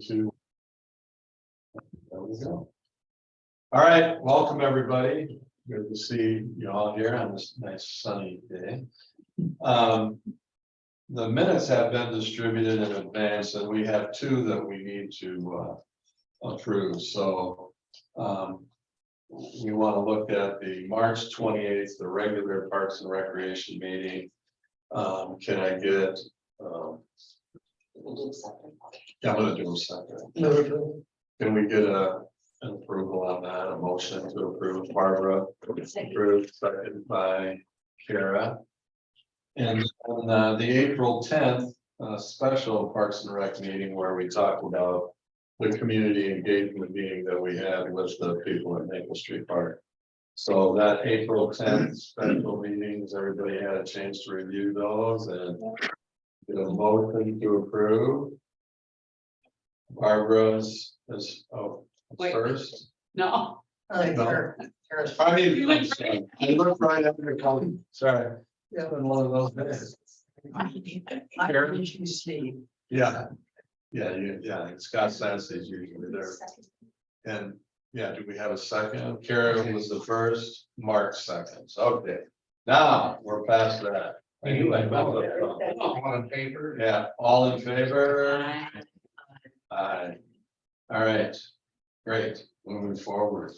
to. There we go. All right, welcome everybody. Good to see you all here on this nice sunny day. The minutes have been distributed in advance, and we have two that we need to approve. So we want to look at the March 28th, the regular Parks and Recreation meeting. Can I get? We'll do something. Yeah, I'm gonna do them separate. Can we get an approval on that, a motion to approve? Barbara approved, second by Kara. And on the April 10th special Parks and Rec meeting where we talked about the community engagement meeting that we had with the people at Maple Street Park. So that April 10th special meetings, everybody had a chance to review those and get a motion to approve. Barbara's is first. No. No. I mean, I'm sorry. I looked right at your comment. Sorry. Yeah, been one of those days. Yeah. Yeah, Scott Sands is usually there. And yeah, do we have a second? Kara was the first, Mark seconds. Okay. Now we're past that. I knew I remember that. All in favor? Yeah, all in favor? Aye. All right, great, moving forward.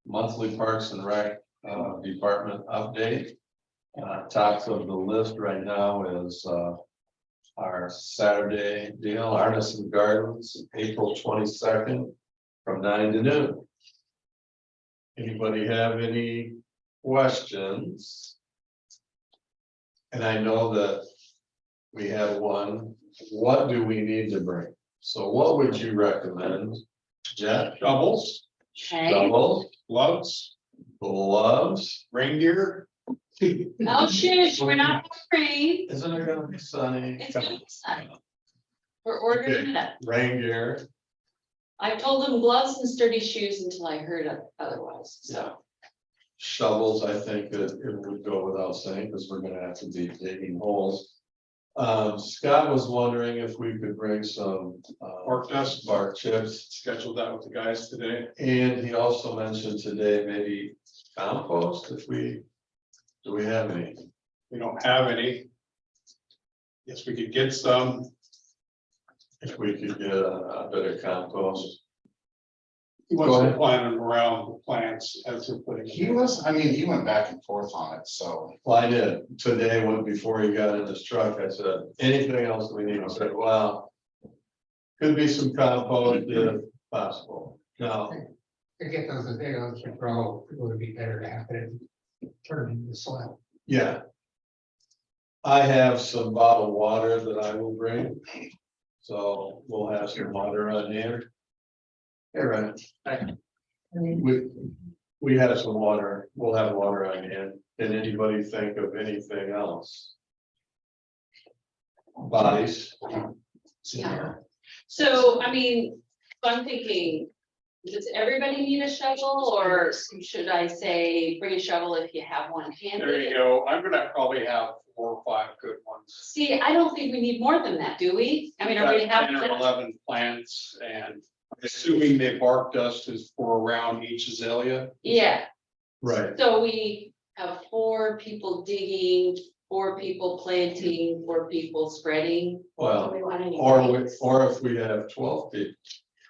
Monthly Parks and Rec Department update. Top of the list right now is our Saturday deal, Artisan Gardens, April 22nd from 9 to noon. Anybody have any questions? And I know that we have one. What do we need to bring? So what would you recommend, Jeff? Shovels, Shovels, gloves, reindeer. Oh, shush, we're not afraid. isn't it gonna be sunny? It's gonna be sunny. We're ordering it up. Rain gear, I told them gloves and sturdy shoes until I heard otherwise, yeah. so. Shovels, I think that it would go without saying, because we're gonna have to be digging holes. Scott was wondering if we could bring some Bark dust. bark chips. Scheduled that with the guys today. And he also mentioned today maybe compost if we, do we have any? We don't have any. Yes, we could get some. If we could get a bit of compost. He Go wasn't ahead. planning around the plants as they're putting. it He in. was, I mean, he went back and forth on it, so. Well, I did today when before he got in his truck, I said, anything else we need? I said, well. Could be some compost if possible. No, To get those potatoes to grow, it would be better to have it turn into soil. yeah. I have some bottled water that I will bring. So we'll have some water on hand. Hey, right. We have some water, we'll have water on hand. Did anybody think of anything else? Bodies. Yeah. So, I mean, so I'm thinking, does everybody need a shovel, or should I say, bring a shovel if you have one There handy? you go. I'm gonna probably have 4 or 5 good ones. See, I don't think we need more than that, do we? I mean, are we Got 10 or having? 11 plants, and I'm assuming the bark dust is for around each azalea. Yeah, Right. so we have 4 people digging, 4 people planting, 4 people spreading. Do Well, we want any or lights? or if we have 12 people.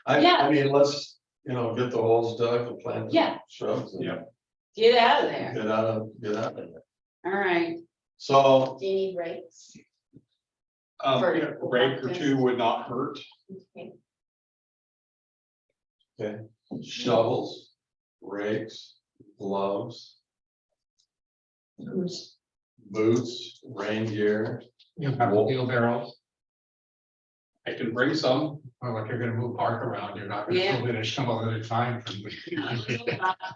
Yeah. I mean, let's, get the holes dug and plant. the Yeah. Shrubs and Yeah. Get out of there. get out of there. All right. So, Do you need rakes? Yeah, a rake or 2 would not hurt. okay, shovels, rakes, gloves, boots, rain gear. You have wheelbarrows, I can bring some. or if you're gonna move bark around, you're not gonna Yeah. move it a shovel at a time. From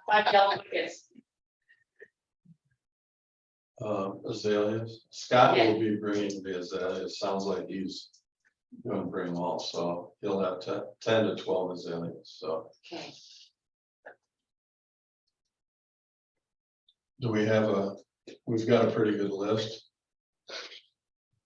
5 yellow buckets. Azaleas. Scott will be bringing the azaleas. Sounds like he's gonna bring them all, so he'll have 10 to 12 azaleas, so. Okay. Do we have we've got a pretty good list.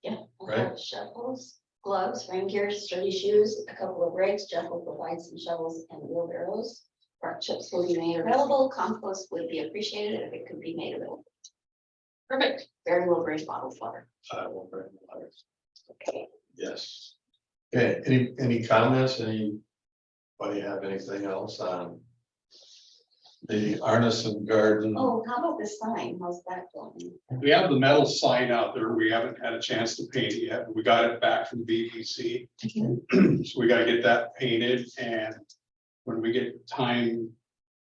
Yeah. Right. Shovels, gloves, rain gear, sturdy shoes, a couple of rakes. Jeff will provide some shovels and wheelbarrows. Bark chips will be made available. Compost would be appreciated if it could be made available. Perfect. Barry will bring bottled water. I will bring the letters. Okay. Yes. Okay, any comments, anybody have anything else on the Arneson Garden? Oh, how about the sign? How's that going? We have the metal sign out there. We haven't had a chance to paint it yet. We got it back from BBC. So we gotta get that painted, and when we get time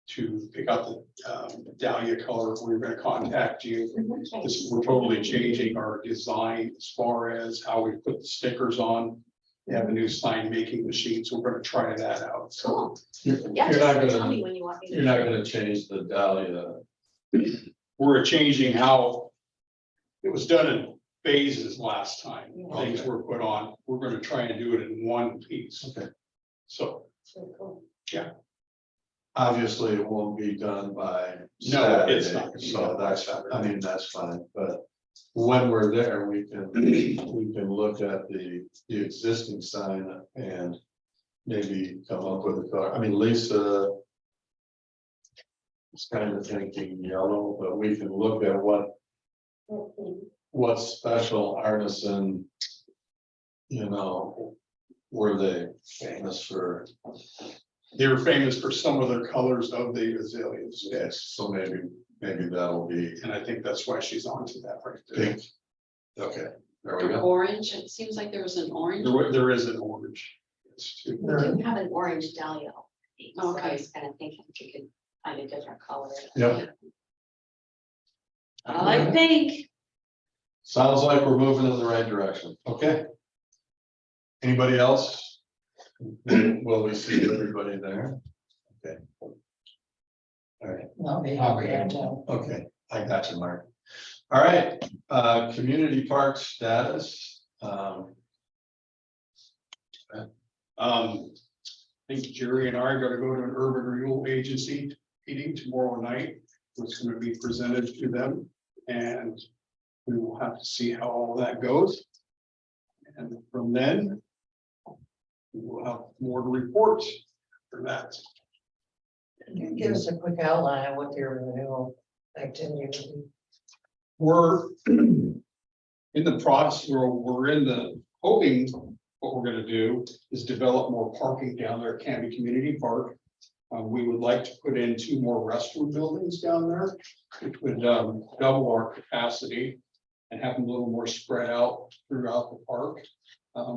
to pick out the dahlia color, we're gonna contact you. We're totally changing our design as far as how we put the stickers on. We have a new sign making machine, so we're gonna try that out. Cool. You're Yeah, you're not just tell gonna, me when you want me to. you're not gonna change the dahlia. We're changing how it was done in phases last time. Things Okay. were put on. We're gonna try and do it in one piece. Okay. So, Really cool. Obviously, it won't be done by. No, it's Saturday, not gonna be So done by that's, Saturday. I mean, that's fine, but when we're there, we can look at the existing sign and maybe come up with a color. I mean, Lisa is kind of thinking yellow, but we can look at what special artisan, you know, were they famous for? they were famous for some of their colors of the azaleas. Yes, so maybe that'll be And I think that's why she's onto that right there. pink. Okay, there we go. Orange, it seems like there was an orange. There is an orange. It's too. We do have an orange dahlia. So I Okay. was kind of thinking if we could find a different color. Yep. I like pink. Sounds like we're moving in the right direction. Okay. Anybody else? Will we see everybody there? Okay. All right, okay, I got you, Mark. All right, community park status. I think Jerry and I are gonna go to an urban renewal agency meeting tomorrow night. It's gonna be presented to them, and we will have to see how all that goes. And from then, we will have more to report for that. Can you give us a quick outline of what your renewal activity would be? We're in the process, we're in the hoping, what we're gonna do is develop more parking down there at Canby Community Park. We would like to put in 2 more restroom buildings down there, which would double our capacity and have them a little more spread out throughout the park.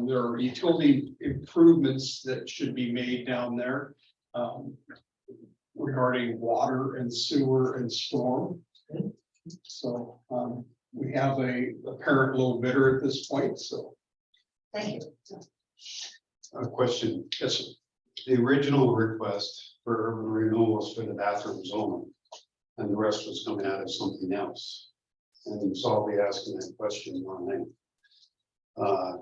There are utility improvements that should be made down there regarding water and sewer and storm. So we have a apparent low bidder at this point, so. Thank you. A question, Yes, sir. the original request for urban renewal was for the bathrooms only, and the rest was coming out of something else. And so I'll be asking that question on that.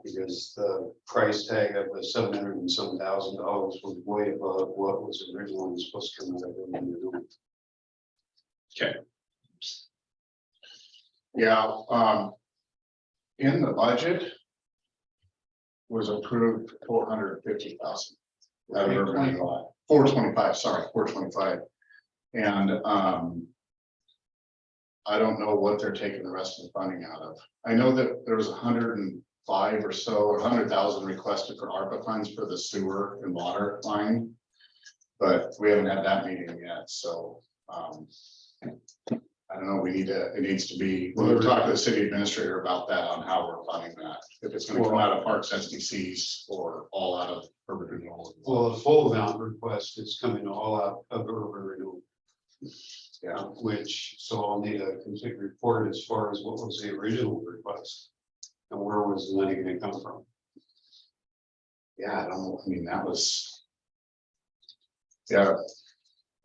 Because the price tag of the $700 and some thousand was way above what was originally supposed to come out of urban renewal. Yeah, in the budget. Was approved 450,000. 425, sorry, 425. And I don't know what they're taking the rest of the funding out of. I know that there was 105 or so, or 100,000 requested for ARPA funds for the sewer and water line. But we haven't had that meeting yet, so I don't know, it needs to be, we'll talk to the city administrator about that on how we're funding that. If it's gonna come out of parks SDCs or all out of urban renewal. Well, the full amount request is coming all out of urban renewal. Yeah. Which, so I'll need a complete report as far as what was the original request. And where was the money gonna come from? Yeah, I don't know, I mean, that was. Yeah,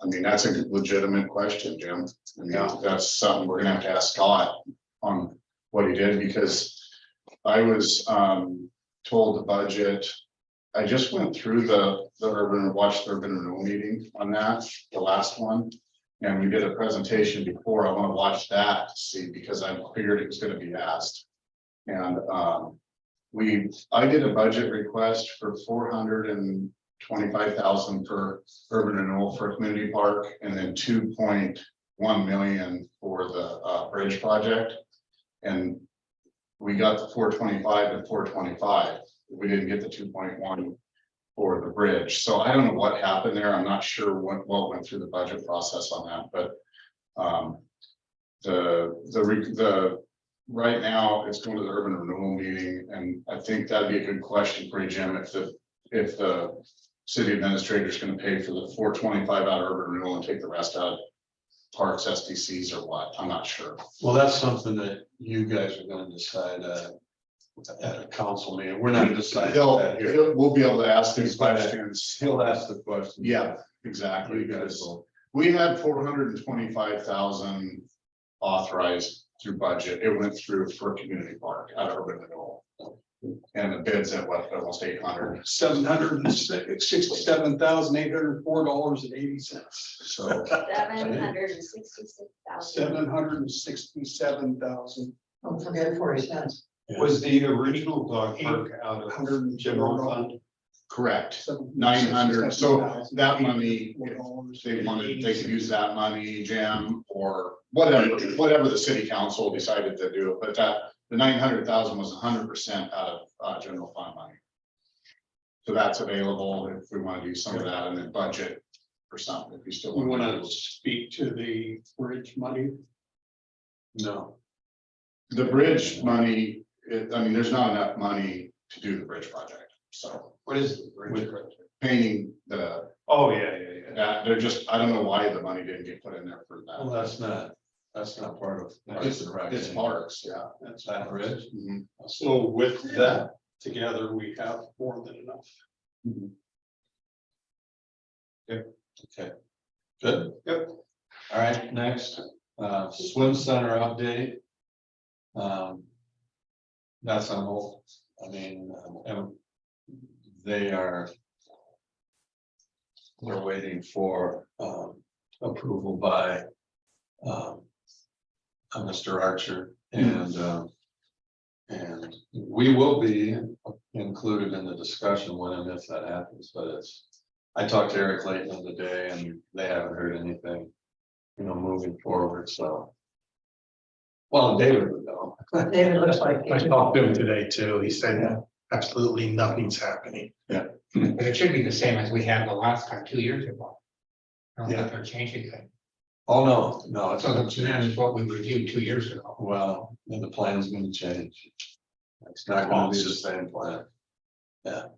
I mean, that's a legitimate question, Jim. I mean, that's something we're gonna have to ask Scott on what he did, because I was told the budget. I just went through watched the urban renewal meeting on that, the last one. And we did a presentation before. I want to watch that to see, because I figured it was gonna be asked. And I did a budget request for 425,000 for urban renewal for a community park, and then 2.1 million for the bridge project. And we got the 425 and 425. We didn't get the 2.1 for the bridge. So I don't know what happened there. I'm not sure what went through the budget process on that, but right now it's going to the urban renewal meeting, and I think that'd be a good question for you, Jim, if the city administrator is going to pay for the 425 out of urban renewal and take the rest out of parks, SDCs, or what. I'm not sure. Well, that's something that you guys are gonna decide at a council meeting. We're not deciding that here. We'll be able to ask these questions. He'll ask the question. Yeah, exactly. You guys Because will. we had 425,000 authorized through budget. It went through for community park out of urban renewal. And the bids at what, almost 800. $767,804.80. So 766,000. $767,000. Don't forget 40 cents. Was the original dog park out of general fund? correct, 900. So that money, if they wanted, they could use that money, Jim, or whatever the city council decided to do. But the 900,000 was 100% out of general fund money. So that's available if we want to do some of that and then budget for something, if you still We want want to. to speak to the bridge money. No, The bridge money, I mean, there's not enough money to do the bridge project, so What is the bridge project? painting the, Oh, yeah. that, they're just, I don't know why the money didn't get put in there for well, that. that's not part of. It's parks, yeah. That's that bridge. Mhm. So with that together, we have more than enough. Okay, good. Yep. All right, next, swim center update. That's on hold. I mean, they're waiting for, approval by, Mr. Archer, and we will be included in the discussion when and if that happens, but I talked to Eric Layton today and they haven't heard anything, moving forward, so. Well, David would know. David looks like. I talked to him today too. He said absolutely nothing's happening. But it should be the same as we had the last time, 2 years ago. I don't think they're changing it. Oh, no, it's So not the plan is what we reviewed 2 years ago. well, then the plan's gonna change. It's not gonna be the same plan. Yeah.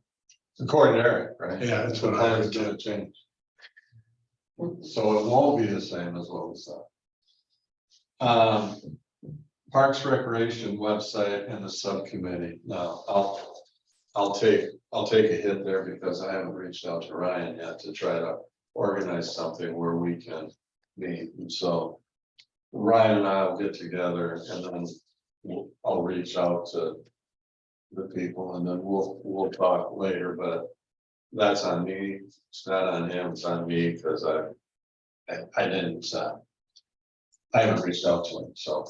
According to Eric, right? Yeah, that's The what I plan's heard. gonna change. So it won't be the same as what we saw. Parks Recreation website and the subcommittee. Now, I'll take a hit there because I haven't reached out to Ryan yet to try to organize something where we can meet. And so Ryan and I will get together and then I'll reach out to the people and then we'll talk later, but that's on me. It's not on him, it's on me because I didn't, I haven't reached out to him, so.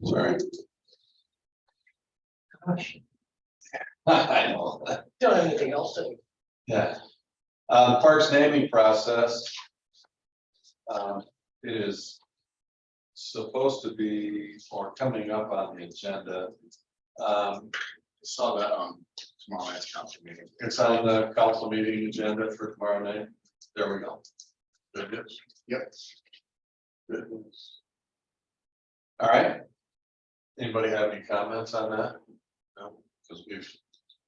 Sorry. Gosh, I know. don't have anything else to. Yeah. Parks naming process. It is supposed to be, or coming up on the agenda. Saw that on tomorrow night's council meeting. It's on the council meeting agenda for tomorrow night. There we go. Good news. Yep. Good news. All right. Anybody have any comments on that? No, because we've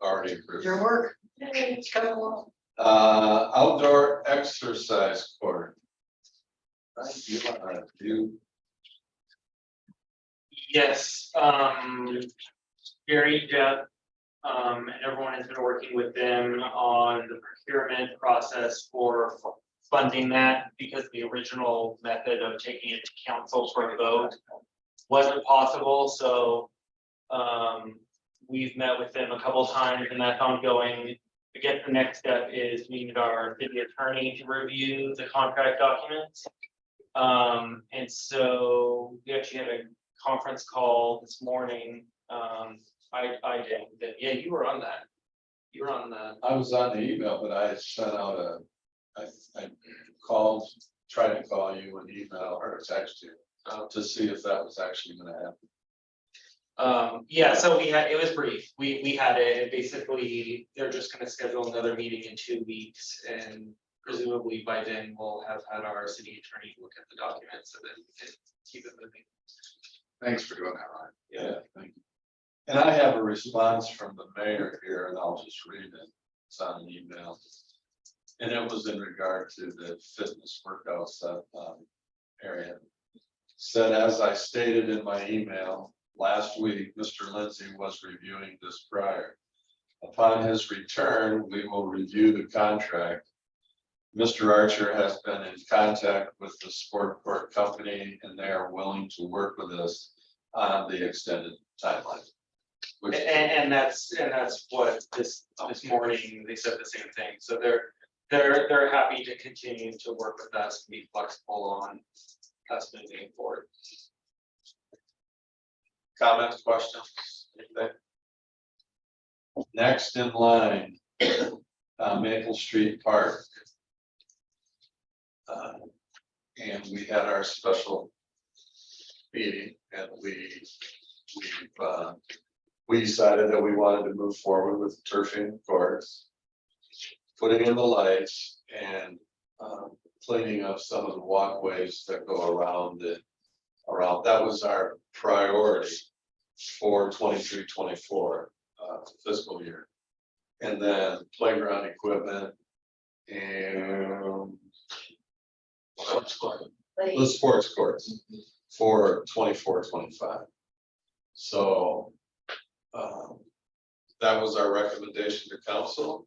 already approved. Your work. It's coming along. Outdoor exercise court. Right, you Yes, Gary, Jeff, and everyone has been working with them on the procurement process for funding that, because the original method of taking it to council for a vote wasn't possible, so we've met with them a couple times and that's ongoing. I guess the next step is we need our city attorney to review the contract documents. And so we actually had a conference call this morning. I did, yeah, you were on that. You were on the, I was on the email, but I sent out I called, tried to call you and email or text you to see if that was actually gonna happen. yeah, so it was brief. We had it, basically, they're just gonna schedule another meeting in 2 weeks and presumably by then we'll have had our city attorney look at the documents and then we can keep it moving. Thanks for doing that, Ryan. Yeah, thank you. And I have a response from the mayor here, and I'll just read it. It's on an email. And it was in regard to the fitness workouts that area. Said, as I stated in my email last week, Mr. Lindsay was reviewing this prior. Upon his return, we will review the contract. Mr. Archer has been in contact with the sport court company and they are willing to work with us on the extended timeline. Which- And that's what this morning, they said the same thing, so they're happy to continue to work with us, and be flexible on us moving forward. Comments, questions, anything? Next in line, Maple Street Park. And we had our special meeting and we decided that we wanted to move forward with turfing courts, putting in the lights and cleaning up some of the walkways that go around it. That was our priority for 23-24 fiscal year. And then playground equipment and the sports courts for 24-25. So that was our recommendation to council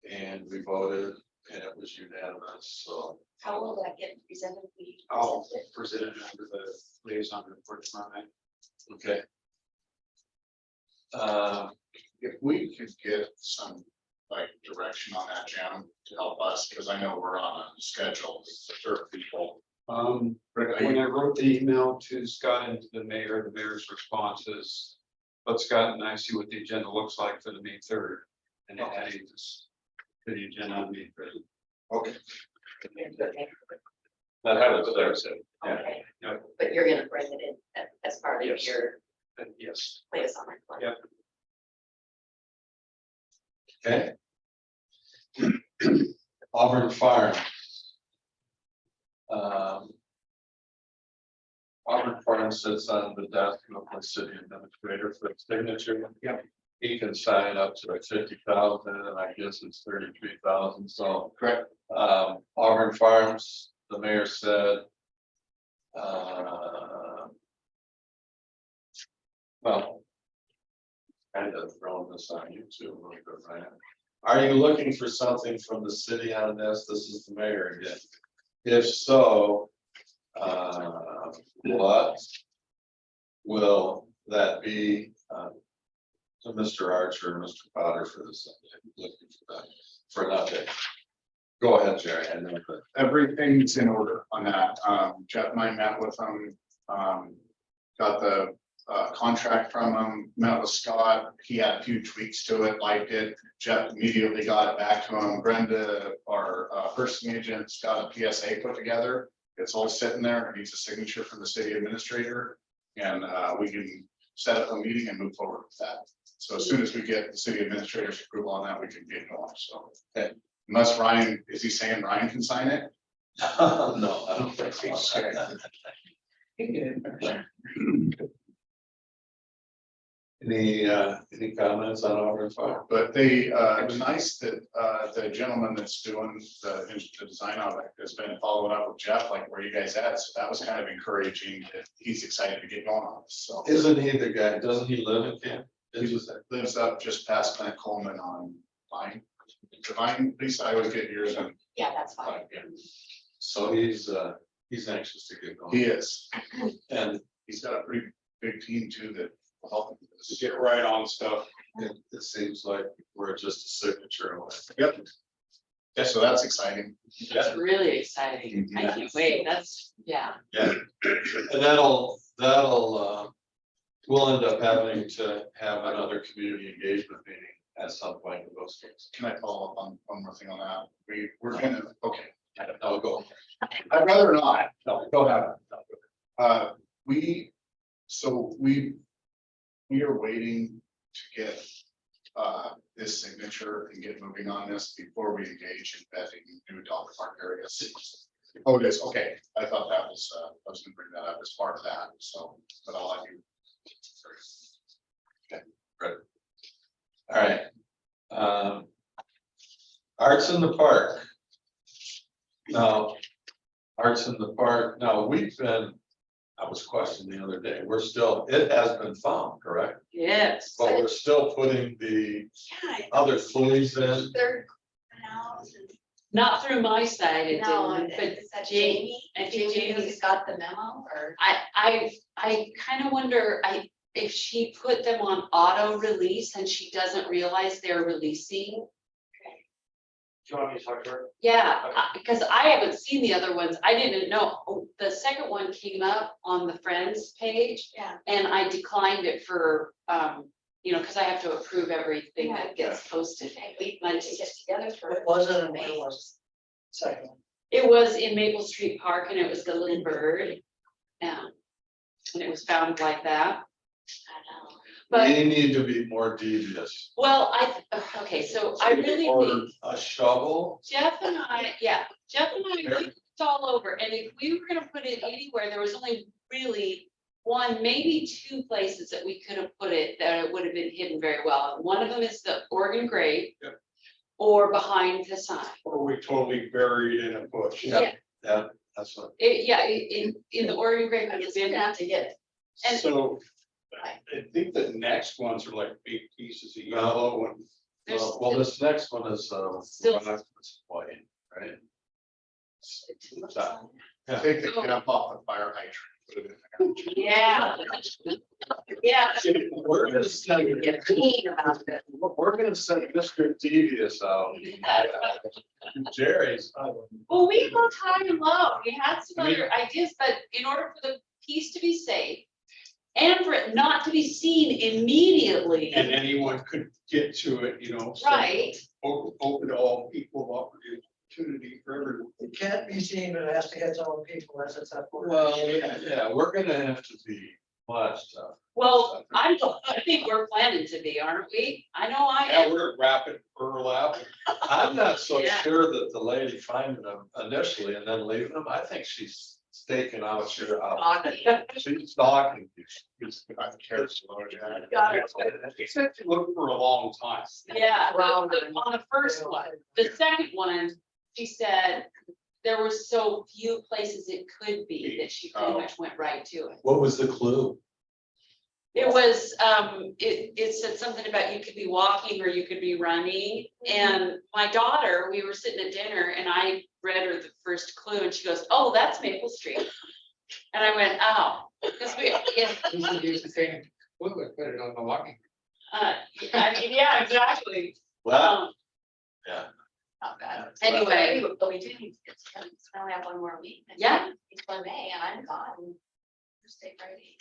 and we voted and it was unanimous, so. How will that get presented? We I'll present it? present it under the liaison report tomorrow night. Okay. If we could get some like direction on that, Jim, to help us, because I know we're on a schedule to serve people. Rick, When I wrote the email to Scott and to the mayor's response is, let Scott and I see what the agenda looks like for the May 3rd. And then adding this to the agenda on May 3rd. Okay, That happens there, so. Yeah. Okay, Yeah. but you're gonna bring it in as part of Yes. your Yes. liaison report. Yep. Okay. Auburn Farm. Auburn Farm sits on the desk of the city administrator for signature. Yep. He can sign up to 50,000 and I guess it's 33,000, so. correct. Auburn Farms, the mayor said. Well. Kind of throwing this on you too, a little bit, Ryan. Are you looking for something from the city on this? This is the mayor again. If so, what will that be to Mr. Archer, and Mr. Potter for this? Looking for that, for an update. Go ahead, Jerry. I know that. Everything's in order on that. Jeff and I met with them, got the contract from him, met with Scott. He had a few tweaks to it, liked it. Jeff immediately got it back to him. Brenda, our purchasing agent's got a PSA put together. It's all sitting there. It needs a signature from the city administrator. And we can set up a meeting and move forward with that. So as soon as we get the city administrator's approval on that, we can get going. So, okay. Unless Ryan, is he saying Ryan can sign it? No, I don't think so. Any comments on Auburn Farm? But they, it was nice that the gentleman that's doing the design of it has been following up with Jeff, like where you guys at, so that was kind of encouraging that he's excited to get going on this, so. Isn't he the guy, doesn't he live in Camp? He lives up just past Clint Coleman on Vine. Divine, Lisa, I always get yours on. Yeah, that's fine. So he's anxious to get going. He is, And he's got a pretty big team too that will help him. with this. Get right on stuff. it seems like we're just a signature away. Yep. Yeah, so that's exciting. It's really exciting. I can't wait. That's, yeah. Yeah, and that'll that'll, we'll end up having to have another community engagement meeting at some point with those things. Can I follow up on one more thing on that? We're gonna, okay, I'll go. I'd rather not. No, go ahead. We are waiting to get this signature and get moving on this before we engage in vetting new dog park areas. Oh, it is, okay, I thought that was, I was gonna bring that up as part of that, so, but I'll let you. All right. Arts in the park. Now, Arts in the park, now we've been, I was questioned the other day, we're still, it has been found, correct? Yes. But we're still putting the Yeah. other flues in. Third house and. Not through my side, it No, didn't, but is that Jamie- Jamie? I think Jamie Jamie's- got the memo or? I kind of wonder, if she put them on auto release and she doesn't realize they're releasing. Do you want me to talk to her? Yeah, because I haven't seen the other ones. I didn't know. Oh, the second one came up on the Friends page Yeah. and I declined it for, because I have to approve everything that gets posted. Okay, we I need to just- get together for. It wasn't a mail, was second. It was in Maple Street Park and it was the little bird. Yeah. And it was found like that. I know. But, We need to be more devious. well, okay, so I really Or think a shovel. Jeff and I it's all over, and if we were gonna put it anywhere, there was only really one, maybe two places that we could have put it, that it would have been hidden very well. One of them is the Oregon Grave. Yep. Or behind the sign. Or we totally buried in a bush. Yeah. Yeah, that's what. In the Oregon Grave, I it guess was we're in, gonna have to get. and- So I think the next ones are like big pieces of yellow and there's Well, this next one is, Still- Rockman's Point, right? still- Take the cap off the fire hydrant. Put it in there. Yeah. Yeah, We're gonna send, Get clean about it. we're gonna send Mr. Devious out. Jerry's. well, we looked high and low, we had some other ideas, but in order for the piece to be safe. And for it not to be seen immediately, and anyone could get to it, so right? Open to all equal opportunity for everyone. It can't be seen, but it has to get to all people as it's up. Well, yeah, we're gonna have to be much tough. Well, I think we're planning to be, aren't we? I know I Yeah, am. we're rapid burlap. I'm not so Yeah. sure that the lady finding them initially and then leaving them, I think she's staking out your, she's stalking you. I care so much. Got it. He said to look for a long time. Yeah, Wow. on the first one, the second one, she said there were so few places it could be that she pretty much went right to it. What was the clue? It was, it said something about you could be walking or you could be running. And my daughter, we were sitting at dinner and I read her the first clue and she goes, oh, that's Maple Street. And I went, oh, because yeah, We should use the same fluid, put it on the walking. I mean, yeah, exactly. Well, Um, Not bad. Anyway. But we do need, it's only have one more week. and Yeah. It's for May and I'm gone. Thursday, Friday.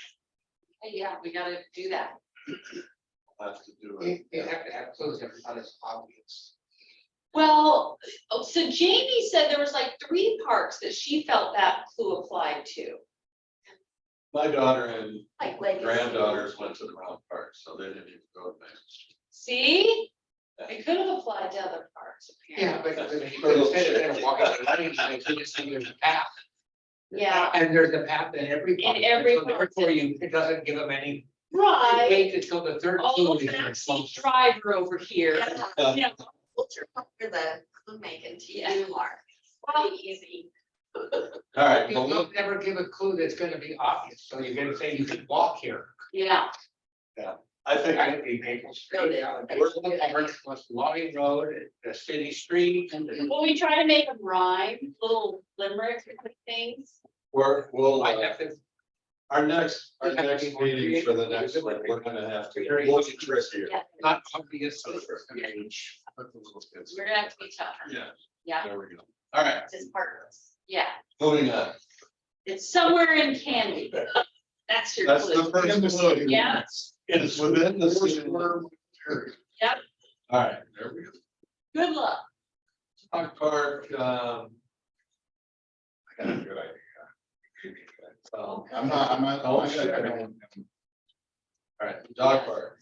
Yeah, we gotta do that. have to do You it. you have to have clues that are not as obvious. Well, so Jamie said there was like 3 parks that she felt that clue applied to. My daughter and Like Legacy. granddaughters went to the Round Park, so they didn't even go to Main Street. See? It could have applied to other parks. Yeah, apparently. but he could have said it, they're walking the lane, and they just say there's a path. Yeah, And there's a path in every. In park, every so therefore you, it doesn't give them any. right. Wait until the third. Oh, clue is fancy driver over here. Yeah. Yeah. What's your part for the clue making to Yeah. you, Mark? Well, Pretty easy. All right, You well, don't never give a clue that's gonna be obvious, so you're gonna say you can walk here. Yeah, I think, I think Maple Street, what's Logging Road, the city street, and the. well, we try to make them rhyme, little limericks and things. we'll, I have to. our next Have to be more meeting creative. for the next one, we're gonna have to. Very we'll get trickier. Yeah, Not obvious. we're gonna have to be tougher. Yeah, Yeah, there we go. All right, It's partners. yeah. moving on. It's somewhere in Candy. That's your That's the clue. first clue. Yeah. It's within the city. Yep, All right, There we go. good luck. dog park, I got a good idea. all I'm not. Oh, shit. right, dog park.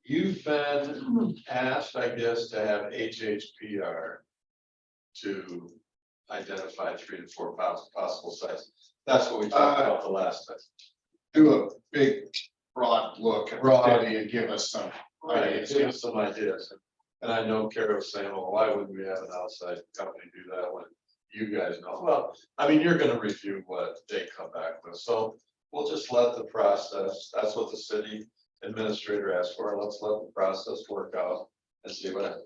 You've been asked, I guess, to have HHPR to identify 3 to 4 possible sites. That's what we talked about the last time. Do a big broad look at the Broad. city and give us some Right, ideas. give us some ideas. And I know Kara was saying, well, why wouldn't we have an outside company do that when you guys know? Well, I mean, you're gonna review what they come back with, so we'll just let the process, that's what the city administrator asked for, let's let the process work out and see what happens.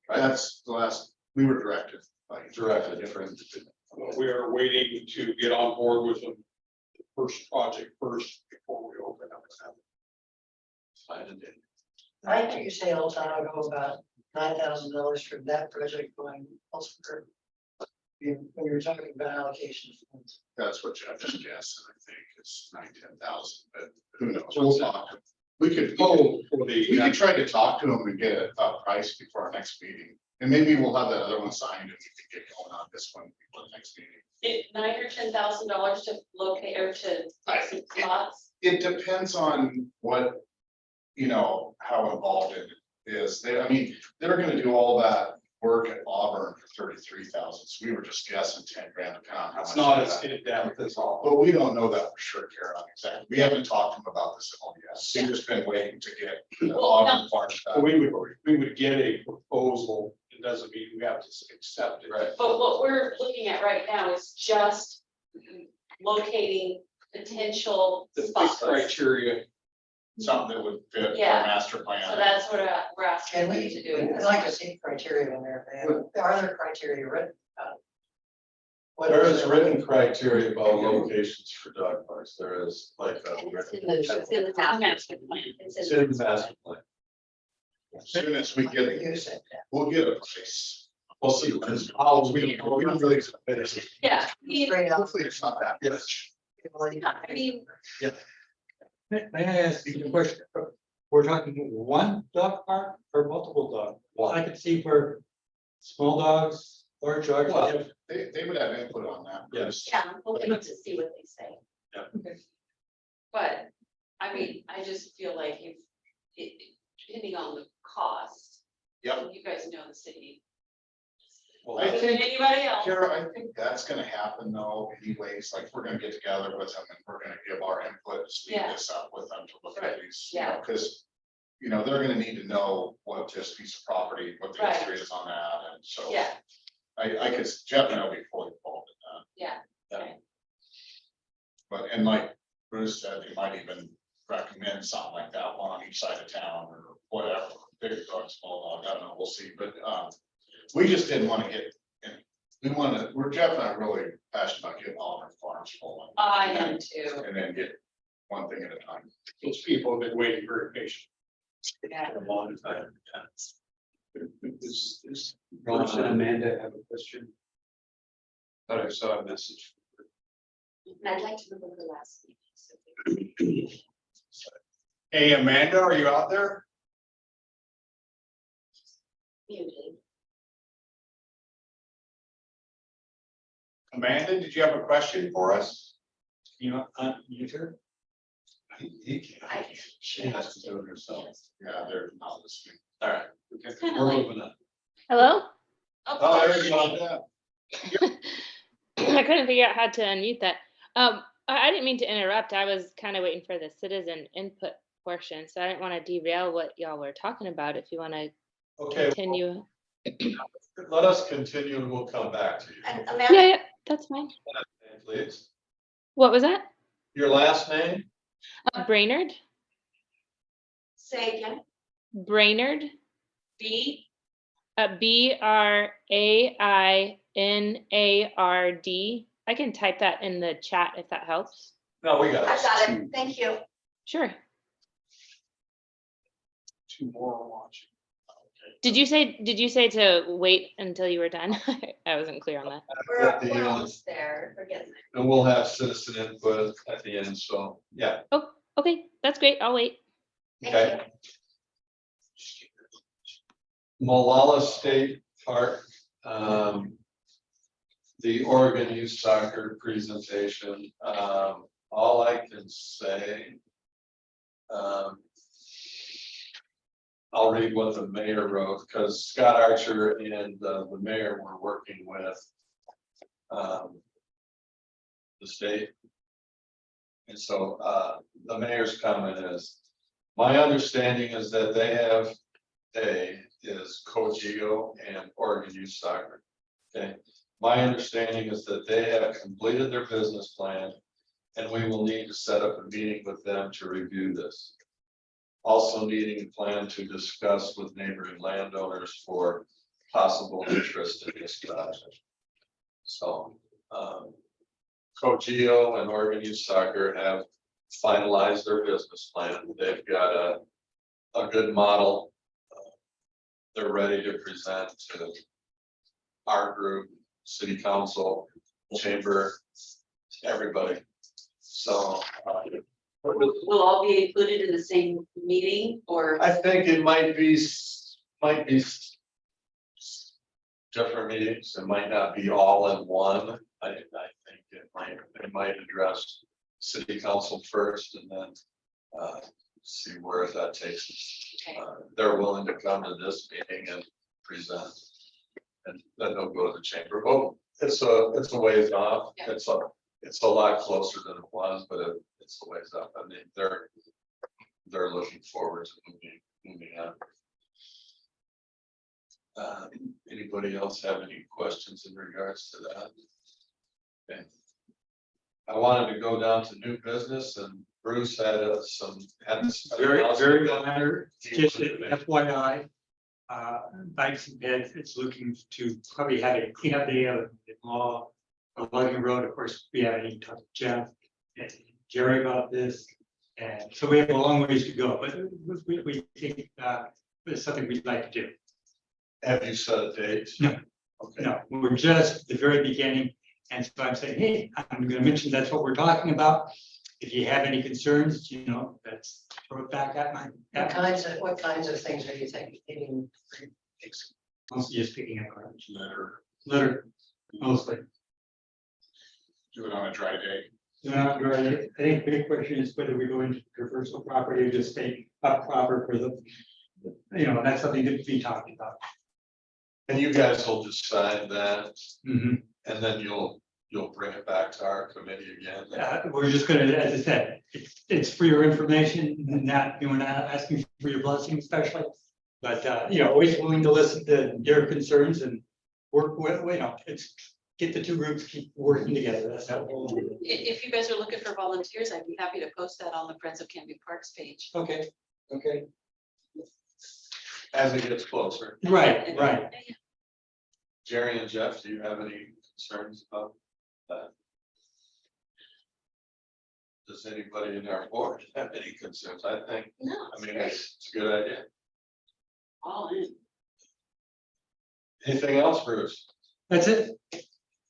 Right, That's the last, we were directed by. directly different. We are waiting to get on board with the first project first before we open up. Fine and dandy. I think you say a long time ago about $9,000 for that project going elsewhere. When you're talking about allocation of funds. That's what Jeff just guessed, and I think it's 9-10,000, but who knows? We'll talk. We could, Oh, for we the, could try to talk to him and get a price before our next meeting. And maybe we'll have that other one signed and we can get going on this one before the next meeting. $9,000 or $10,000 to locate or to get some spots. It depends on what, you know, how involved it is. I mean, they're gonna do all that work at Auburn for 33,000, so we were just guessing 10 grand a pound. How it's much not is as that? in depth as all. But we don't know that for sure, Karen, exactly. We haven't talked to him about this at all yet. We've just been waiting to get the Well, Auburn farm So stuff. we would get a proposal. It doesn't mean we have to accept it. Right. But what we're looking at right now is just locating potential The big spots. So criteria. Something that would fit our Yeah. master plan. that's what we're asking And you we, to do. I'd like to see criteria in there. If they have- Are there criteria written? about what There is written criteria about locations for dog parks, there is like a It's in the town master plan. It's in- city master plan. As soon as we get, Use it. we'll get a price. We'll see. We don't really. Yeah. Straight out. Hopefully it's not that. Yes. I mean, May I ask you a question? We're talking one dog park or multiple dog? Well, I could see for small dogs, large dogs. Well, They would have input on that. Yes. Yeah, we'll wait to see what they say. but, I mean, I just feel like if, depending on the cost. Yep. You guys know the city. Well, I Better than think, anybody else. Kara, I think that's gonna happen though anyways, like, we're gonna get together with them and we're gonna give our input, speed Yeah. this up with them to look at these, you Yeah. know, cause. You know, they're gonna need to know what this piece of property, what the Right. history is on that, and so. Yeah, I could, Jeff and I'll be fully involved in that, yeah, okay. but, and like Bruce said, they might even recommend something like that, one on each side of town or whatever. Big dog, small dog, I don't know, we'll see, but, we just didn't wanna get. We're Jeff and I really passionate about getting all of our farms full. I am too. And then get one thing at a time. Those people have been waiting very patiently. Yeah. a long time. Is Bruce and Amanda have a question? Thought I saw a message. And I'd like to remember the last meeting. So Hey, Amanda, are you out there? muted. Amanda, did you have a question for us? You know, you heard? He can't. She has to do it herself. Yes. Yeah, they're not listening. All right, It's kind of we're like. moving on. Hello? Oh, there you go. I couldn't figure out how to unmute that. I didn't mean to interrupt. I was kind of waiting for the citizen input portion, so I didn't want to derail what y'all were talking about. If you want to Okay, continue. let us continue and we'll come back to you. And Yeah, Amanda, yeah, that's fine. Please, What was that? your last name? Brainerd? say again, Brainerd? B, BRAINARD. I can type that in the chat if that helps. No, we got I it. got it, thank you. Sure. Two more are watching. Did you say to wait until you were done? I wasn't clear on that. At the We're end. almost there, we're getting there. And we'll have citizen input at the end, so, yeah, Oh, okay, that's great. I'll wait. Thank okay. Molalla State Park, the Oregon Youth Soccer presentation, all I can say. I'll read what the mayor wrote, because Scott Archer and the mayor were working with the state. And so the mayor's comment is, my understanding is that they is COGIO and Oregon Youth Soccer. Okay, my understanding is that they have completed their business plan, and we will need to set up a meeting with them to review this. Also needing a plan to discuss with neighboring landowners for possible interest in this project. So, COGIO and Oregon Youth Soccer have finalized their business plan. They've got a good model. They're ready to present to our group, city council, chamber, everybody. So. Will all be included in the same meeting or? I think it might be different meetings. It might not be all in one. I think it might address city council first and then see where that takes us. Okay. They're willing to come to this meeting and present. And then they'll go to the chamber. Oh, it's a ways off. Yeah. It's a lot closer than it was, but it's a ways up. I mean, they're looking forward to moving on. Anybody else have any questions in regards to that? Okay. I wanted to go down to new business, and Bruce had some. Very minor, just FYI. Bikes and beds, it's looking to probably have a cleanup day of the law. On Logan Road, of course, we haven't talked to Jeff and Jerry about this. And so we have a long ways to go, but we think it's something we'd like to do. Have you set a date? No. Okay. No, we're just at the very beginning. And so I'm saying, hey, I'm gonna mention that's what we're talking about. If you have any concerns, that's throw it back at my. What kinds of things are you thinking? Mostly just picking up garbage. Litter, mostly. Do it on a dry day. I think the big question is whether we go into commercial property or just stay up proper for the, that's something that we talked about. And you guys will just sign that, Mhm. and then you'll bring it back to our committee again. We're just gonna, as I said, it's for your information, and we're not asking for your blessing especially. But, always willing to listen to your concerns and work with, it's get the two groups keep working together. That's how we'll do it. If you guys are looking for volunteers, I'd be happy to post that on the Friends of Canby Parks page. Okay. As it gets closer. Right. Jerry and Jeff, do you have any concerns about that? Does anybody in our board have any concerns? I think, No, I mean, it's a good idea. all in. Anything else, Bruce? That's it.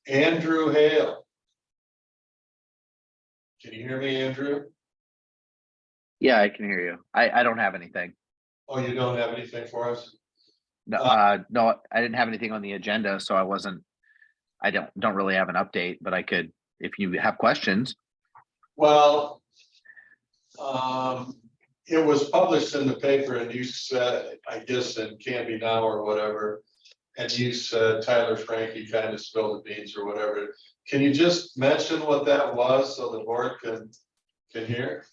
Andrew Hale. Can you hear me, Andrew? Yeah, I can hear you. I don't have anything. Oh, you don't have anything for us? No, no, I didn't have anything on the agenda, so I don't really have an update, but I could, if you have questions. Well, it was published in the paper and you said, I guess in Canby Now or whatever, and you said Tyler Frankie kind of spilled the beans or whatever. Can you just mention what that was so the board can hear?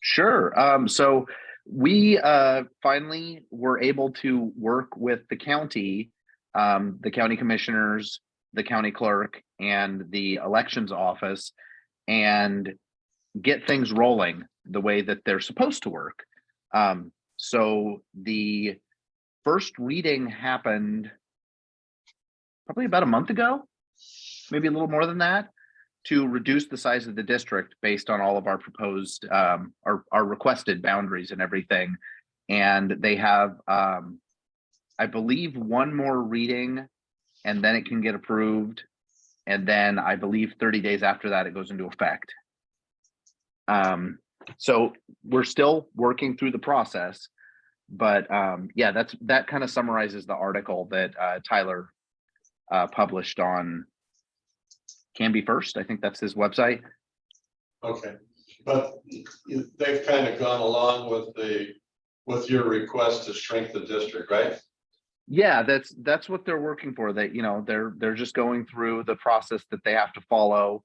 Sure. So we finally were able to work with the county commissioners, the county clerk, and the elections office, and get things rolling the way that they're supposed to work. So the first reading happened probably about a month ago, maybe a little more than that, to reduce the size of the district based on all of our proposed, our requested boundaries and everything. And they have I believe, one more reading and then it can get approved. And then I believe 30 days after that, it goes into effect. So we're still working through the process, but yeah, that kind of summarizes the article that Tyler published on Canby First. I think that's his website. Okay, but they've kind of gone along with your request to shrink the district, right? Yeah, that's what they're working for. That, you know, they're just going through the process that they have to follow.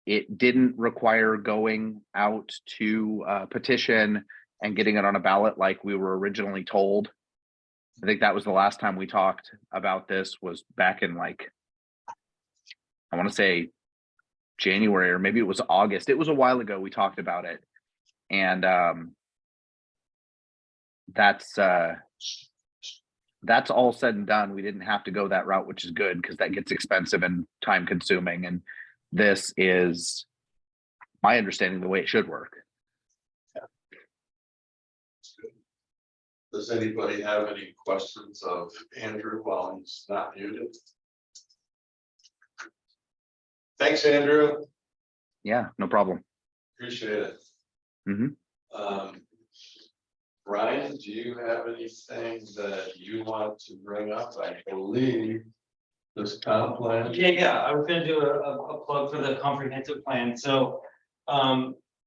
It didn't require going out to petition and getting it on a ballot like we were originally told. I think that was the last time we talked about this, was back in, like, I want to say January, or maybe it was August. It was a while ago we talked about it. And that's all said and done. We didn't have to go that route, which is good, because that gets expensive and time consuming. And this is my understanding the way it should work. Does anybody have any questions of Andrew while he's not muted? Thanks, Andrew. Yeah, no problem. Appreciate it. Mhm. Ryan, do you have anything that you want to bring up? I believe this comp plan. Yeah, I was gonna do a plug for the comprehensive plan, so,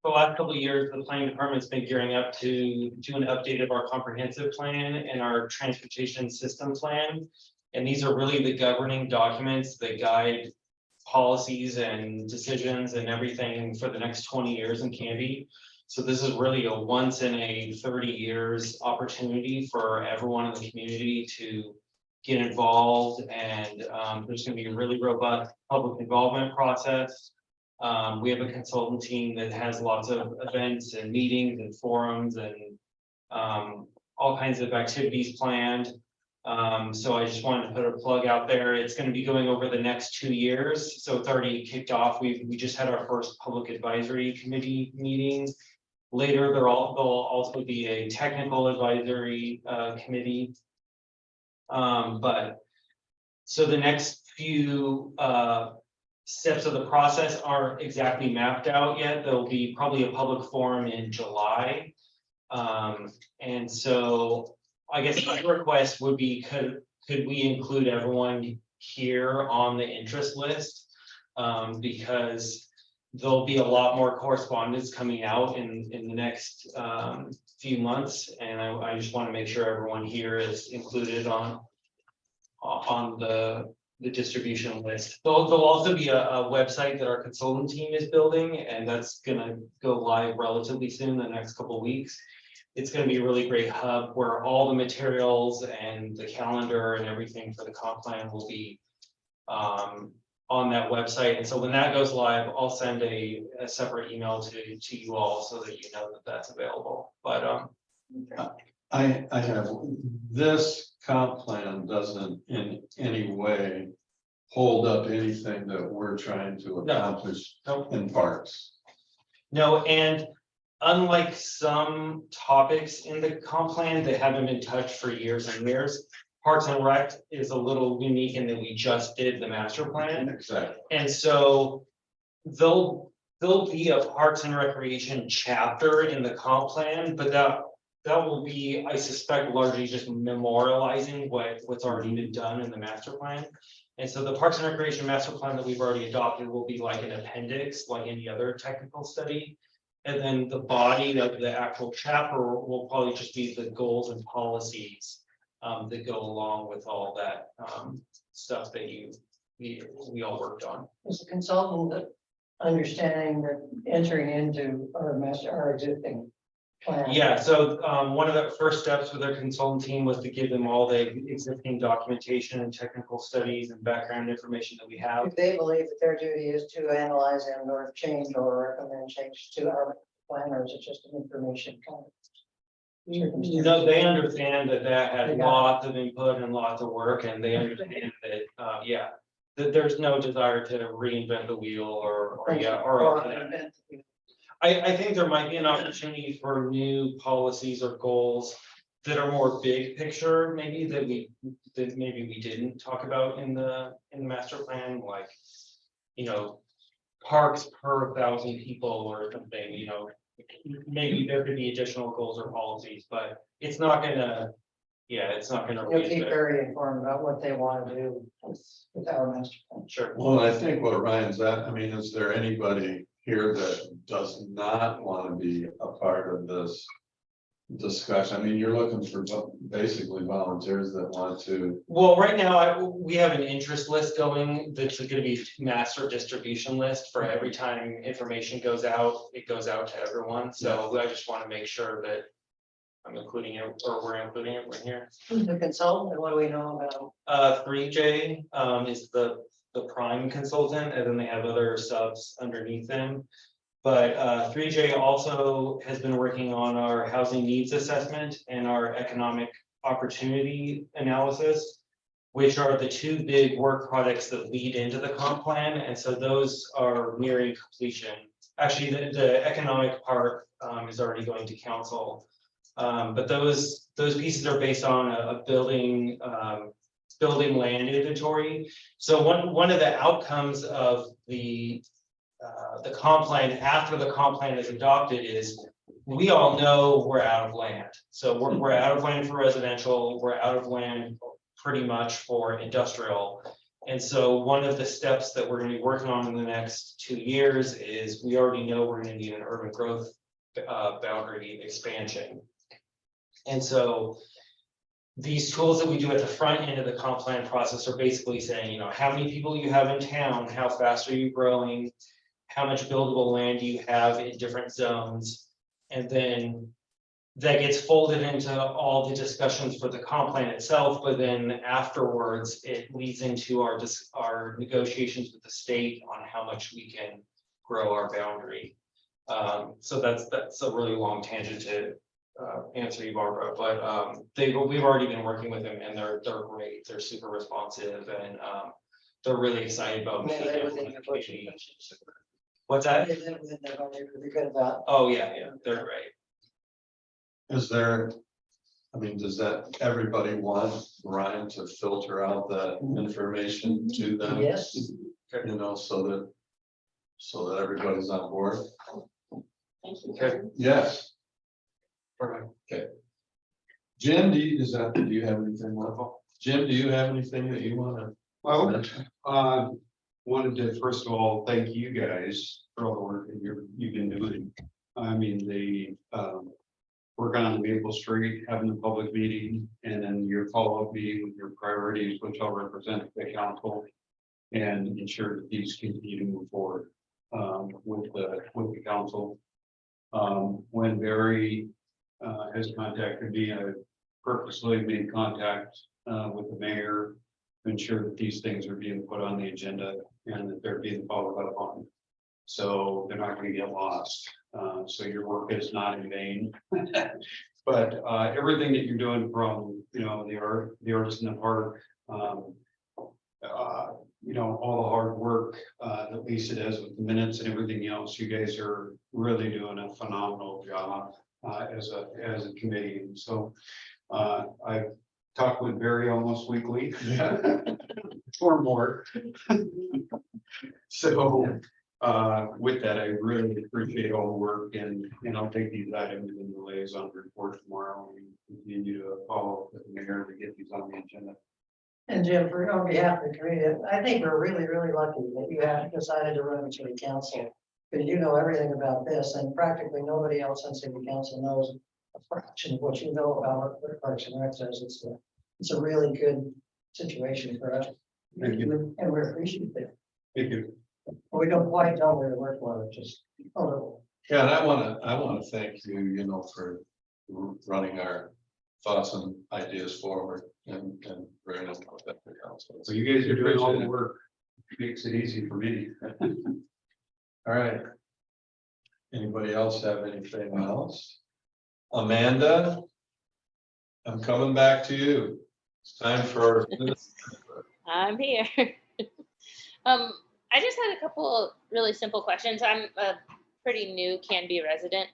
the last couple of years, the planning department's been gearing up to do an update of our comprehensive plan and our transportation system plan. And these are really the governing documents that guide policies and decisions and everything for the next 20 years in Canby. So this is really a once in a 30 years opportunity for everyone in the community to get involved, and there's going to be a really robust public involvement process. We have a consultant team that has lots of events and meetings and forums and all kinds of activities planned. So I just wanted to put a plug out there. It's going to be going over the next 2 years. So it's already kicked off. We just had our first public advisory committee meeting. Later, there'll also be a technical advisory committee. But so the next few steps of the process aren't exactly mapped out yet. There'll be probably a public forum in July. And so I guess my request would be, could we include everyone here on the interest list? Because there'll be a lot more correspondence coming out in the next few months. And I just want to make sure everyone here is included on the distribution list. There'll also be a website that our consultant team is building, and that's gonna go live relatively soon, the next couple of weeks. It's gonna be a really great hub where all the materials and the calendar and everything for the comp plan will be on that website. And so when that goes live, I'll send a separate email to you all so that you know that that's available. But I have, this comp plan doesn't in any way hold up anything that we're trying to accomplish in parks. no, and unlike some topics in the comp plan that haven't been touched for years and years, Parks and Rec is a little unique in that we just did the master plan. Exactly. And so there'll be a Parks and Recreation chapter in the comp plan, but that will be, I suspect, largely just memorializing what's already been done in the master plan. And so the Parks and Recreation master plan that we've already adopted will be like an appendix, like any other technical study. And then the body of the actual chapter will probably just be the goals and policies that go along with all that stuff that we all worked on. As a consultant, understanding that entering into our existing plan. Yeah, so one of the first steps with our consultant team was to give them all the existing documentation and technical studies and background information that we have. If they believe that their duty is to analyze and or change or recommend change to our plan, or is it just an information kind of? You know, they understand that had lots of input and lots of work, and they understand that, yeah, that there's no desire to reinvent the wheel or I think there might be an opportunity for new policies or goals that are more big picture, maybe that maybe we didn't talk about in the master plan, like, you know, parks per 1,000 people or something, you know, maybe there could be additional goals or policies, but it's not gonna, it's not gonna. You'll be keep the- very informed about what they want to do with our master plan. Sure. Well, I think what Ryan's at, I mean, is there anybody here that does not want to be a part of this discussion? I mean, you're looking for basically volunteers that want to. Well, right now, we have an interest list going, that's gonna be master distribution list for every time information goes out, it goes out to everyone, so I just wanna make sure that. I'm including it, or we're including it right here. Who's the consultant, and what do we know about? 3J is the prime consultant, and then they have other subs underneath them. But 3J also has been working on our housing needs assessment and our economic opportunity analysis, which are the two big work products that lead into the comp plan, and so those are nearing completion. Actually, the economic part is already going to council. But those pieces are based on a building land inventory. So one of the outcomes of the comp plan after the comp plan is adopted is we all know we're out of land. So we're out of land for residential, we're out of land pretty much for industrial. And so one of the steps that we're gonna be working on in the next 2 years is we already know we're gonna need an urban growth boundary expansion. And so these tools that we do at the front end of the comp plan process are basically saying, you know, how many people you have in town, how fast are you growing, how much buildable land do you have in different zones, and then that gets folded into all the discussions for the comp plan itself, but then afterwards, it leads into our negotiations with the state on how much we can grow our boundary. So that's a really long tangent to answer you, Barbara, but we've already been working with them, and they're great, they're super responsive, and they're really excited about. Yeah, they were thinking about you. What's that? They live within their boundary, really good about. Oh, yeah, they're great. Is there, I mean, does that, everybody want Ryan to filter out that information to them? Yes. You know, so that everybody's on board? Thank you. Okay. Yes. Perfect. Okay. Jim, do you have anything wonderful? Jim, do you have anything that you wanna? Well, wanted to first of all, thank you guys for all the work that you've been doing. I mean, the work on Maple Street, having the public meeting, and then your follow-up meeting with your priorities, which I'll represent to the council. And ensure that these continue to move forward with the council. When Barry has contacted me, I purposely made contact with the mayor to ensure that these things are being put on the agenda and that they're being followed up on. So they're not going to get lost. So your work is not in vain. But everything that you're doing from, you know, the artists in the park, you know, all the hard work that Lisa does with the minutes and everything else, you guys are really doing a phenomenal job as a committee. And so I talk with Barry almost weekly or more. So with that, I really appreciate all the work, and I'll take these items in the liaison report tomorrow and continue to follow up with the mayor to get these on the agenda. And Jim, on behalf of the community, I think we're really, really lucky that you have decided to run a city council. Because you know everything about this, and practically nobody else on city council knows a fraction of what you know about what Parks and Rec does. It's a really good situation for us. Thank you. And we're appreciative. Thank you. We don't quite know where the workload, just a little. Yeah, and I wanna thank you, you know, for running our thoughts and ideas forward and bringing them up at the council. So you guys are doing all the work. Makes it easy for me. All right. Anybody else have anything else? Amanda? I'm coming back to you. It's time for. I'm here. I just had a couple really simple questions. I'm a pretty new Canby resident.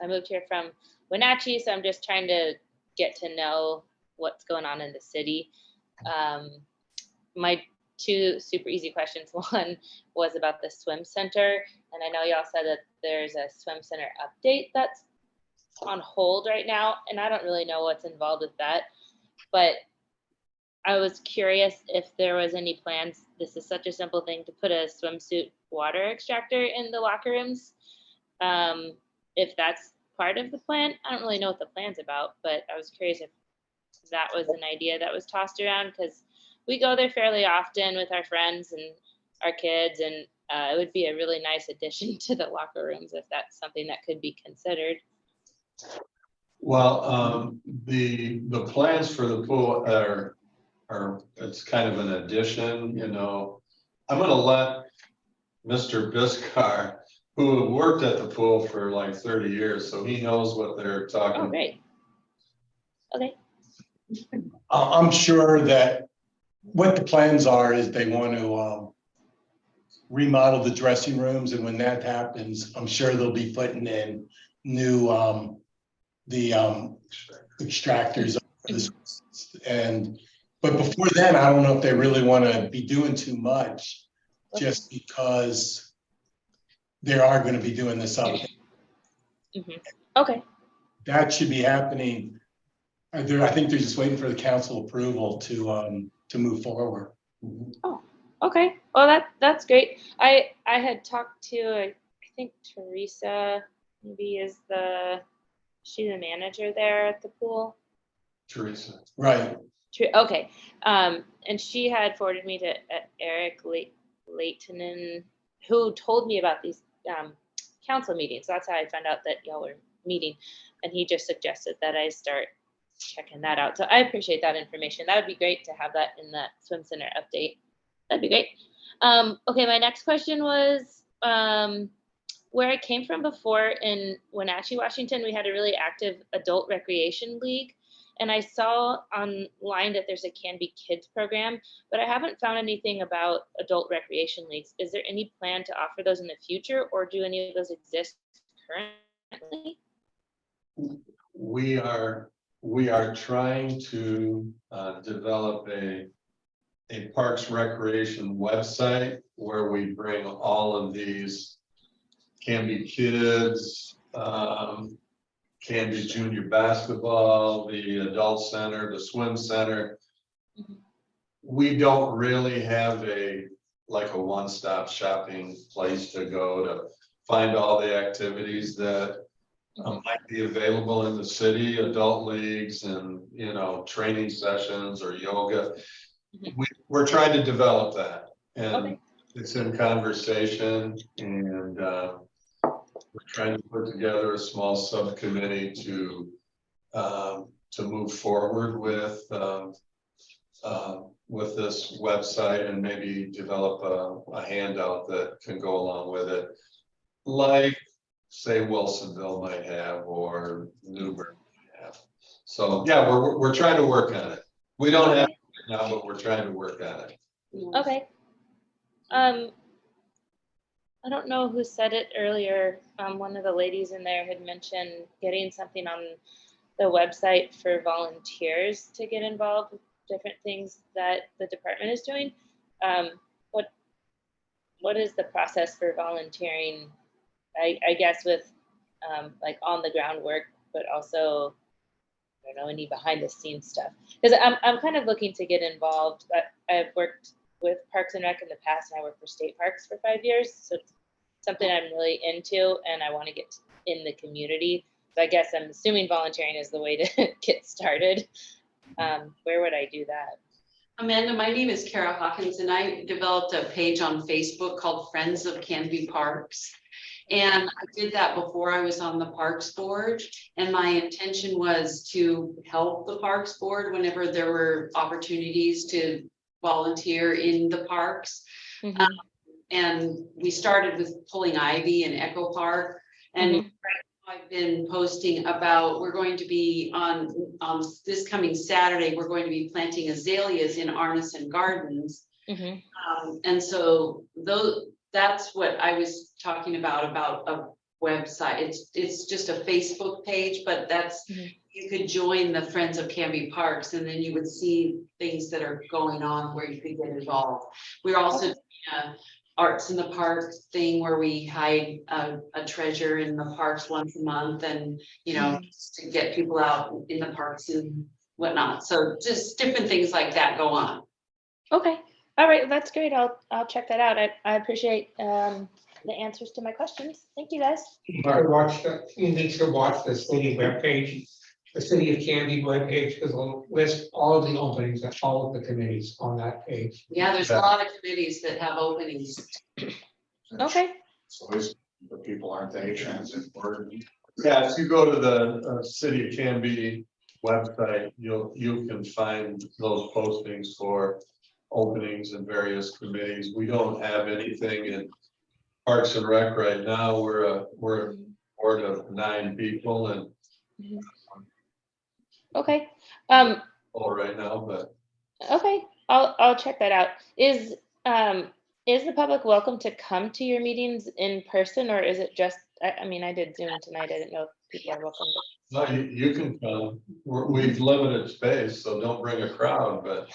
I moved here from Wenatchee, so I'm just trying to get to know what's going on in the city. My two super easy questions. One was about the swim center, and I know y'all said that there's a swim center update that's on hold right now, and I don't really know what's involved with that, but I was curious if there was any plans. This is such a simple thing to put a swimsuit water extractor in the locker rooms. If that's part of the plan, I don't really know what the plan's about, but I was curious if that was an idea that was tossed around, because we go there fairly often with our friends and our kids, and it would be a really nice addition to the locker rooms if that's something that could be considered. Well, the plans for the pool are, it's kind of an addition, you know. I'm gonna let Mr. Biscar, who worked at the pool for like 30 years, so he knows what they're talking Oh, about. great. Okay. I'm sure that what the plans are is they want to remodel the dressing rooms, and when that happens, I'm sure they'll be putting in new extractors. But before then, I don't know if they really want to be doing too much, just because they are going to be doing this up. Okay. That should be happening. I think they're just waiting for the council approval to move forward. Oh, okay. Well, that's great. I had talked to, I think Teresa maybe she's the manager there at the pool. Teresa. Right. Okay. And she had forwarded me to Eric Leighton, who told me about these council meetings. So that's how I found out that y'all were meeting. And he just suggested that I start checking that out. So I appreciate that information. That would be great to have that in that swim center update. That'd be great. Okay, my next question was where I came from before in Wenatchee, Washington, we had a really active adult recreation league. And I saw online that there's a Canby Kids program, but I haven't found anything about adult recreation leagues. Is there any plan to offer those in the future, or do any of those exist currently? We are trying to develop a Parks Recreation website where we bring all of these Canby Kids, Canby Junior Basketball, the Adult Center, the Swim Center. We don't really have a one-stop shopping place to go to find all the activities that might be available in the city, adult leagues and, you know, training sessions or yoga. We're trying to develop that, and it's in conversation, and we're trying to put together a small subcommittee to move forward with this website, and maybe develop a handout that can go along with it, like say Wilsonville might have, or Newburgh might have. So yeah, we're trying to work on it. We don't have it now, but we're trying to work on it. Okay. I don't know who said it earlier. One of the ladies in there had mentioned getting something on the website for volunteers to get involved with different things that the department is doing. What is the process for volunteering? I guess with like on the ground work, but also I don't know, any behind the scenes stuff. Because I'm kind of looking to get involved. I've worked with Parks and Rec in the past, and I worked for state parks for 5 years. So it's something I'm really into, and I want to get in the community. So I guess I'm assuming volunteering is the way to get started. Where would I do that? Amanda, my name is Kara Hawkins, and I developed a page on Facebook called Friends of Canby Parks. And I did that before I was on the Parks Board. And my intention was to help the Parks Board whenever there were opportunities to volunteer in the parks. And we started with pulling ivy in Echo Park. And I've been posting about, we're going to be on this coming Saturday, we're going to be planting azaleas in Arneson Gardens. And so that's what I was talking about website. It's just a Facebook page, but that's, Mhm. you could join the Friends of Canby Parks and then you would see things that are going on where you could get involved. We're also doing a Arts in the Park thing where we hide a treasure in the parks once a month and, you know, just to get people out in the parks and whatnot. So just different things like that go on. Okay, all right, that's great. I'll check that out. I appreciate the answers to my questions. Thank you, guys. You need to watch the city webpage, the City of Canby webpage, because it'll list all of the openings at all of the committees on that page. Yeah, there's a lot of committees that have openings. Okay, So always, the people aren't they transit board? Yeah, if you go to the City of Canby website, you can find those postings for openings in various committees. We don't have anything in Parks and Rec right now. We're a board of 9 people and okay. all right now, but Okay, I'll check that out. Is the public welcome to come to your meetings in person, or is it just, I mean, I did Zoom tonight. I didn't know if people are welcome. no, you can come. We've limited space, so don't bring a crowd, but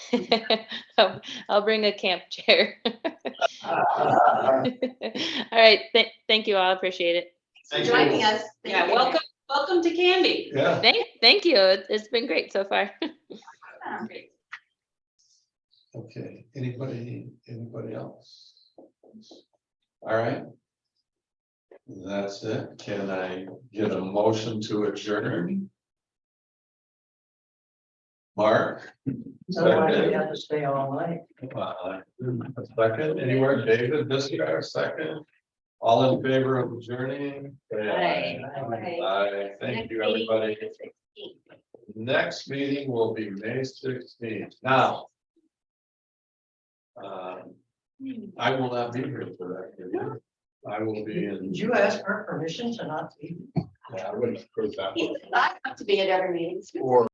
I'll bring a camp chair. All right, thank you all. Appreciate it. Thanks for joining us. Thank Yeah, you. welcome to Canby. yeah. Thank you. It's been great so far. Okay, anybody else? All right. That's it. Can I get a motion to adjourn? Mark? Otherwise, we have to stay all night. A second, anywhere, David, this year, second. All in favor of adjourning? Say Aye. Aye, thank you, everybody. Next meeting will be May 16th. Now. I will not be here for that. meeting. I will be in. Did you ask her permission to not leave? Yeah, I wouldn't approve that. I have to be at every meeting. Or